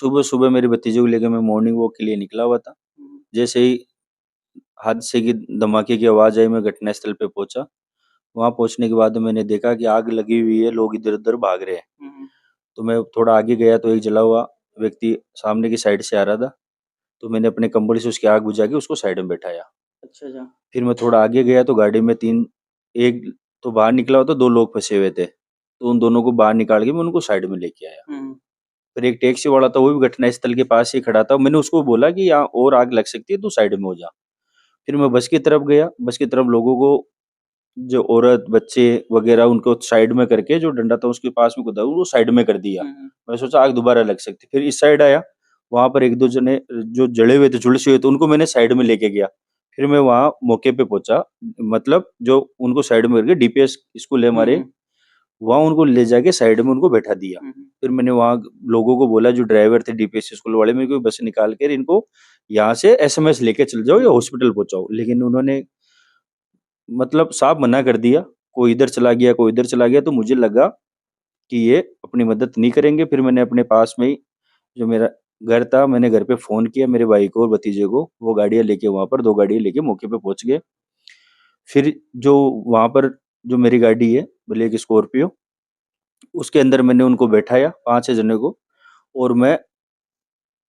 सुबह सुबह मेरे भतीजे को लेकर मैं मॉर्निंग वॉक के लिए निकला हुआ था। जैसे ही हादसे की धमाके की आवाज आई, मैं घटनास्थल पे पहुंचा। वहां पहुंचने के बाद मैंने देखा कि आग लगी हुई है, लोग इधर उधर भाग रहे हैं। तो मैं थोड़ा आगे गया तो एक जला हुआ व्यक्ति सामने की साइड से आ रहा था। तो मैंने अपने कंबल से उसकी आग बुझा के उसको साइड में बैठाया। अच्छा अच्छा। फिर मैं थोड़ा आगे गया तो गाड़ी में एक तो बाहर निकला हुआ था, दो लोग फंसे हुए थे। तो उन दोनों को बाहर निकाल के मैं उनको साइड में लेके आया। फिर एक टैक्सी वाला था, वो भी घटनास्थल के पास ही खड़ा था। मैंने उसको बोला कि यहाँ और आग लग सकती है, तू साइड में हो जा। फिर मैं बस की तरफ गया। बस की तरफ लोगों को, जो औरत बच्चे वगैरह, उनको साइड में करके जो डंडा था उसके पास में कूदा, वो साइड में कर दिया। मैं सोचा आग दोबारा लग सकती। फिर इस साइड आया, वहां पर एक दो जने जो जले हुए थे, झुलसे हुए थे, उनको मैंने साइड में लेके गया। फिर मैं वहां मौके पे पहुंचा, मतलब जो उनको साइड में करके डीपीएस स्कूल है हमारे, वहां उनको ले जाके साइड में उनको बैठा दिया। फिर मैंने वहां लोगों को बोला, जो ड्राइवर थे डीपीएस स्कूल वाले, मेरे को बस निकाल कर इनको यहाँ से एसएमएस लेके चल जाओ या हॉस्पिटल पहुंचाओ। लेकिन उन्होंने मतलब साफ मना कर दिया। कोई इधर चला गया, कोई इधर चला गया। तो मुझे लगा कि ये अपनी मदद नहीं करेंगे। फिर मैंने अपने पास में ही जो मेरा घर था, मैंने घर पे फोन किया मेरे भाई को और भतीजे को। वो गाड़ियां लेके वहां पर, दो गाड़ियां लेके मौके पे पहुंच गए। फिर जो वहां पर जो मेरी गाड़ी है, ब्लैक स्कॉर्पियो, उसके अंदर मैंने उनको बैठाया, 5-6 जने को। और मैं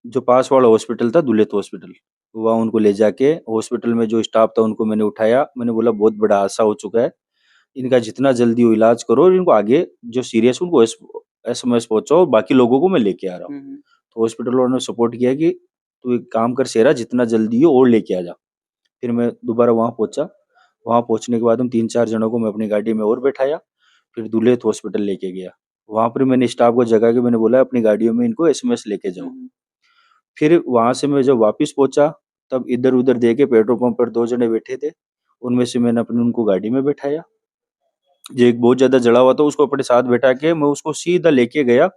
जो पास वाला हॉस्पिटल था, दुलेत हॉस्पिटल, वहाँ उनको ले जाके हॉस्पिटल में जो स्टाफ था उनको मैंने उठाया। मैंने बोला बहुत बड़ा हादसा हो चुका है, इनका जितना जल्दी हो इलाज करो, और इनको आगे जो सीरियस उनको एसएमएस पहुंचाओ, और बाकी लोगों को मैं लेके आ रहा हूँ। तो हॉस्पिटल वालों ने सपोर्ट किया कि तू एक काम कर शेरा, जितना जल्दी हो और लेके आ जा। फिर मैं दोबारा वहां पहुंचा। वहां पहुंचने के बाद हम 3-4 जनों को मैं अपनी गाड़ी में और बैठाया। फिर दुलेत हॉस्पिटल लेके गया। वहां पर मैंने स्टाफ को जगा के मैंने बोला अपनी गाड़ियों में इनको एसएमएस लेके जाओ। फिर वहां से मैं जब वापस पहुंचा, तब इधर उधर देखे पेट्रोल पंप पर 2 जने बैठे थे। उनमें से मैंने अपने उनको गाड़ी में बैठाया। जो एक बहुत ज्यादा जला हुआ था उसको अपने साथ बैठा के मैं उसको सीधा लेके गया।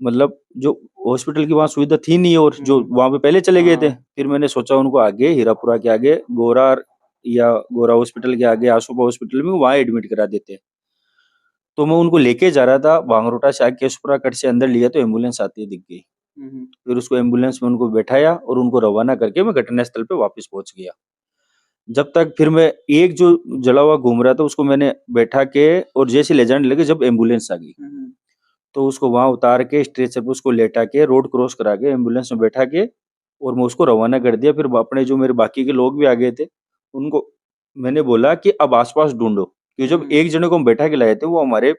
मतलब जो हॉस्पिटल की वहां सुविधा थी नहीं, और जो वहां पे पहले चले गए थे। फिर मैंने सोचा उनको आगे हीरापुरा के आगे गोरा, या गोरा हॉस्पिटल के आगे आसुपा हॉस्पिटल में वहां एडमिट करा देते। तो मैं उनको लेके जा रहा था, भांगरोटा से आगे केशपुरा कट से अंदर लिया तो एम्बुलेंस आती दिख गई। फिर उसको एम्बुलेंस में उनको बैठाया और उनको रवाना करके मैं घटनास्थल पे वापस पहुंच गया। जब तक फिर मैं एक जो जला हुआ घूम रहा था उसको मैंने बैठा के, और जैसे ले जाने लगे जब एम्बुलेंस आ गई, तो उसको वहां उतार के स्ट्रेचर पे उसको लेटा के रोड क्रॉस करा के एम्बुलेंस में बैठा के, और मैं उसको रवाना कर दिया। फिर अपने जो मेरे बाकी के लोग भी आ गए थे, उनको मैंने बोला कि अब आसपास ढूंढो। क्योंकि जब एक जने को हम बैठा के लाए थे, वो हमारे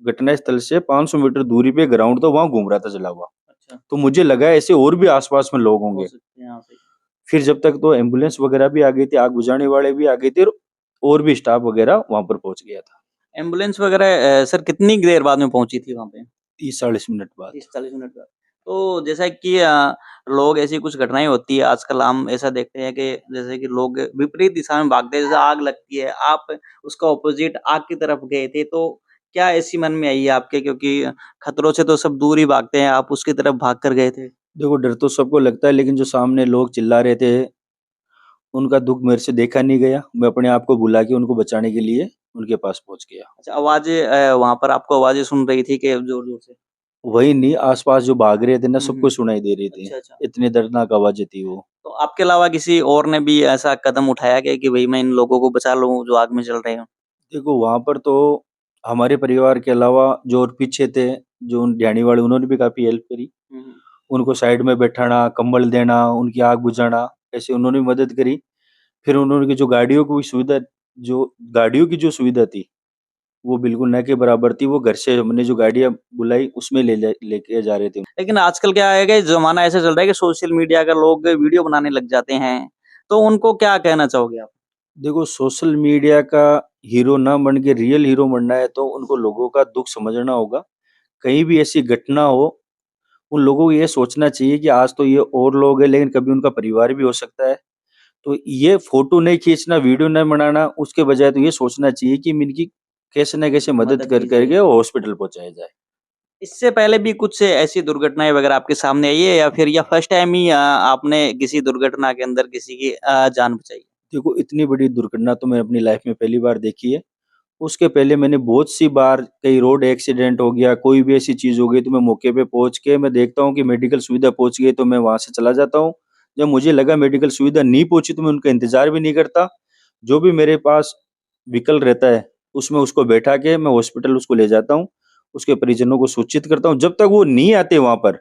घटनास्थल से 500 मीटर दूरी पे ग्राउंड था, वहां घूम रहा था जला हुआ। तो मुझे लगा ऐसे और भी आसपास में लोग होंगे। फिर जब तक तो एम्बुलेंस वगैरह भी आ गई थी, आग बुझाने वाले भी आ गए थे, और भी स्टाफ वगैरह वहां पर पहुंच गया था। एम्बुलेंस वगैरह सर कितनी देर बाद में पहुंची थी वहां पे? 30-40 मिनट बाद। 30-40 मिनट बाद। तो जैसा कि लोग ऐसी कुछ घटनाएं होती है आजकल, हम ऐसा देखते हैं कि जैसे कि लोग विपरीत दिशा में भागते हैं, जैसे आग लगती है, आप उसका ऑपोजिट आग की तरफ गए थे, तो क्या ऐसी मन में आई है आपके? क्योंकि खतरों से तो सब दूर ही भागते हैं, आप उसकी तरफ भाग कर गए थे। देखो, डर तो सबको लगता है, लेकिन जो सामने लोग चिल्ला रहे थे, उनका दुख मेरे से देखा नहीं गया। मैं अपने आप को बुला के उनको बचाने के लिए उनके पास पहुंच गया। अच्छा, आवाजें वहां पर आपको आवाजें सुन रही थी कि जोर जोर से? वही नहीं, आसपास जो भाग रहे थे ना, सबको हम्म। सुनाई दे रही थी। अच्छा अच्छा। इतनी दर्दनाक आवाजें थी वो। तो आपके अलावा किसी और ने भी ऐसा कदम उठाया कि भाई मैं इन लोगों को बचा लूं जो आग में जल रहे हो? देखो, वहां पर तो हमारे परिवार के अलावा जो और पीछे थे, जो उन ढाणी वाले, उन्होंने भी काफी हेल्प करी। उनको साइड में बैठाना, कंबल देना, उनकी आग बुझाना, ऐसे उन्होंने भी मदद करी। फिर उन्होंने की जो गाड़ियों की सुविधा, जो गाड़ियों की जो सुविधा थी, वो बिल्कुल न के बराबर थी। वो घर से हमने जो गाड़ियां बुलाई उसमें लेके जा रहे थे। लेकिन आजकल क्या है कि जमाना ऐसा चल रहा है कि सोशल मीडिया का लोग वीडियो बनाने लग जाते हैं, तो उनको क्या कहना चाहोगे आप? देखो, सोशल मीडिया का हीरो ना बन के रियल हीरो बनना है तो उनको लोगों का दुख समझना होगा। कहीं भी ऐसी घटना हो, उन लोगों को ये सोचना चाहिए कि आज तो ये और लोग हैं, लेकिन कभी उनका परिवार भी हो सकता है। तो ये फोटो नहीं खींचना, वीडियो नहीं बनाना, उसके बजाय तो ये सोचना चाहिए कि इनकी कैसे न कैसे मदद मदद कर की जाए। करके हॉस्पिटल पहुंचाया जाए। इससे पहले भी कुछ ऐसी दुर्घटनाएं वगैरह आपके सामने आई है, या फिर या फर्स्ट टाइम ही आपने किसी दुर्घटना के अंदर किसी की जान बचाई? देखो, इतनी बड़ी दुर्घटना तो मैं अपनी लाइफ में पहली बार देखी है। उसके पहले मैंने बहुत सी बार कई रोड एक्सीडेंट हो गया, कोई भी ऐसी चीज हो गई तो मैं मौके पे पहुंच के मैं देखता हूँ कि मेडिकल सुविधा पहुंच गई तो मैं वहां से चला जाता हूँ। जब मुझे लगा मेडिकल सुविधा नहीं पहुंची तो मैं उनका इंतजार भी नहीं करता। जो भी मेरे पास व्हीकल रहता है उसमें उसको बैठा के मैं हॉस्पिटल उसको ले जाता हूँ। उसके परिजनों को सूचित करता हूँ। जब तक वो नहीं आते वहां पर,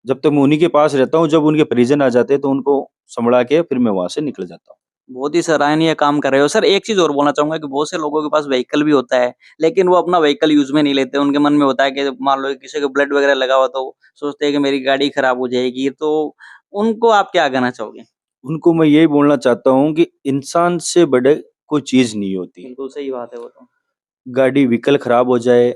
जब तक मैं उन्हीं के पास रहता हूँ, जब उनके परिजन आ जाते हैं तो उनको संभला के फिर मैं वहां से निकल जाता हूँ। बहुत ही सराहनीय काम कर रहे हो। सर एक चीज़ और बोलना चाहूँगा कि बहुत से लोगों के पास व्हीकल भी होता है, लेकिन वो अपना व्हीकल यूज़ में नहीं लेते। उनके मन में होता है कि मान लो किसी को ब्लड वगैरह लगा हुआ तो सोचते हैं कि मेरी गाड़ी खराब हो जाएगी, तो उनको आप क्या कहना चाहोगे? उनको मैं यही बोलना चाहता हूँ कि इंसान से बड़े कोई चीज नहीं होती। बिल्कुल सही बात है वो तो। गाड़ी व्हीकल खराब हो जाए,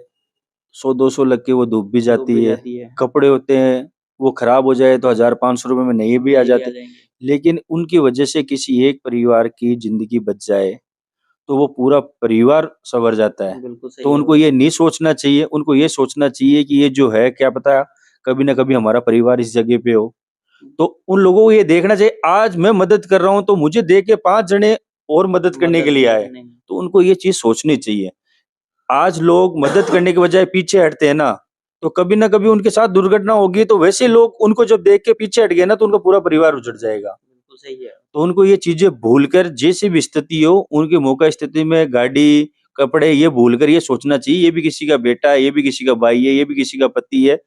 100-200 लग के वो डूब भी डूब जाती भी है। जाती है। कपड़े होते हैं, वो खराब हो जाए तो 1000-500 रुपए में नए भी आ नए भी आ जाते। जाएँगे। लेकिन उनकी वजह से किसी एक परिवार की जिंदगी बच जाए तो वो पूरा परिवार संवर जाता है। बिल्कुल सही तो है वो उनको तो। ये नहीं सोचना चाहिए, उनको ये सोचना चाहिए कि ये जो है क्या पता कभी ना कभी हमारा परिवार इस जगह पे हो। तो उन लोगों को ये देखना चाहिए आज मैं मदद कर रहा हूँ तो मुझे देख के 5 जने और मदद करने के मदद लिए भी आए। करने में। तो उनको ये चीज सोचनी चाहिए। आज लोग मदद करने के बजाय पीछे हटते हैं ना, तो कभी ना कभी उनके साथ दुर्घटना होगी तो वैसे लोग उनको जब देख के पीछे हट गए ना तो उनका पूरा परिवार उजड़ जाएगा। बिल्कुल सही है। तो उनको ये चीजें भूलकर जैसी भी स्थिति हो उनके मौका स्थिति में गाड़ी, कपड़े ये भूलकर ये सोचना चाहिए ये भी किसी का बेटा है, ये भी किसी का भाई है, ये भी किसी का पति है।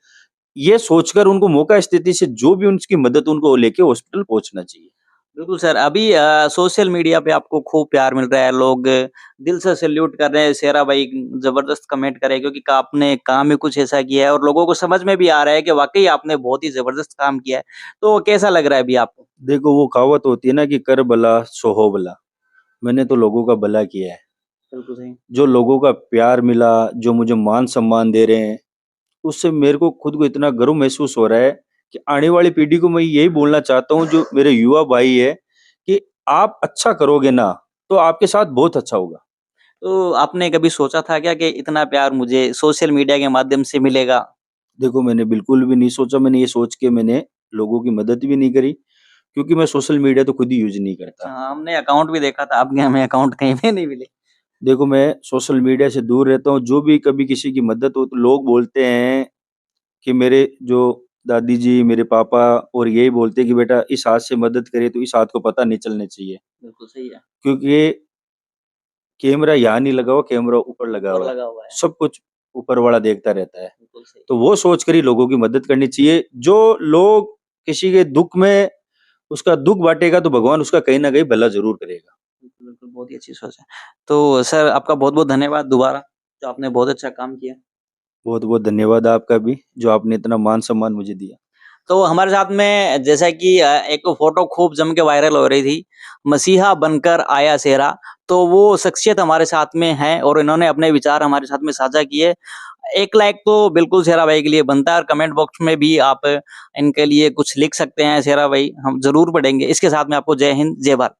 ये सोचकर उनको मौका स्थिति से जो भी उनकी मदद उनको लेके हॉस्पिटल पहुंचना चाहिए। बिल्कुल सर, अभी सोशल मीडिया पे आपको खूब प्यार मिल रहा है, लोग दिल से सैल्यूट कर रहे हैं, शेरा भाई ज़बरदस्त कमेंट कर रहे हैं क्योंकि आपने काम ही कुछ ऐसा किया है और लोगों को समझ में भी आ रहा है कि वाक़ई आपने बहुत ही ज़बरदस्त काम किया है। तो कैसा लग रहा है अभी आपको? देखो वो कहावत होती है ना कि कर भला सो हो भला। मैंने तो लोगों का भला किया है। बिल्कुल सही। जो लोगों का प्यार मिला, जो मुझे मान सम्मान दे रहे हैं, उससे मेरे को खुद को इतना गर्व महसूस हो रहा है कि आने वाली पीढ़ी को मैं यही बोलना चाहता हूँ जो मेरे युवा भाई है कि आप अच्छा करोगे ना तो आपके साथ बहुत अच्छा होगा। तो आपने कभी सोचा था क्या कि इतना प्यार मुझे सोशल मीडिया के माध्यम से मिलेगा? देखो मैंने बिल्कुल भी नहीं सोचा, मैंने ये सोच के मैंने लोगों की मदद भी नहीं करी क्योंकि मैं सोशल मीडिया तो खुद ही यूज नहीं अच्छा, करता। हमने अकाउंट भी देखा था आपके, हमें अकाउंट कहीं पे नहीं मिले। देखो मैं सोशल मीडिया से दूर रहता हूँ, जो भी कभी किसी की मदद हो तो लोग बोलते हैं कि मेरे जो दादी जी, मेरे पापा और यही बोलते हैं कि बेटा इस हाथ से मदद करे तो इस हाथ को पता नहीं चलना चाहिए। बिल्कुल सही है, क्योंकि कैमरा यहाँ नहीं लगा हुआ, कैमरा ऊपर लगा ऊपर हुआ है। लगा हुआ है। सब कुछ ऊपर वाला देखता रहता है। बिल्कुल सही। तो वो सोचकर ही लोगों की मदद करनी चाहिए। जो लोग किसी के दुःख में उसका दुःख बाँटेगा तो भगवान उसका कहीं न कहीं भला ज़रूर करेगा। बिल्कुल, बिल्कुल, बहुत ही अच्छी सोच है। तो सर आपका बहुत-बहुत धन्यवाद दोबारा, जो आपने बहुत अच्छा काम किया। बहुत-बहुत धन्यवाद आपका भी, जो आपने इतना मान-सम्मान मुझे दिया। तो हमारे साथ में जैसा कि एक फ़ोटो खूब जम के वायरल हो रही थी, मसीहा बनकर आया शेरा, तो वो शख्सियत हमारे साथ में है और इन्होंने अपने विचार हमारे साथ में साझा किए। 1 लाइक तो बिल्कुल शेरा भाई के लिए बनता है और कमेंट बॉक्स में भी आप इनके लिए कुछ लिख सकते हैं शेरा भाई, हम ज़रूर पढ़ेंगे। इसके साथ में आपको जय हिंद, जय भारत।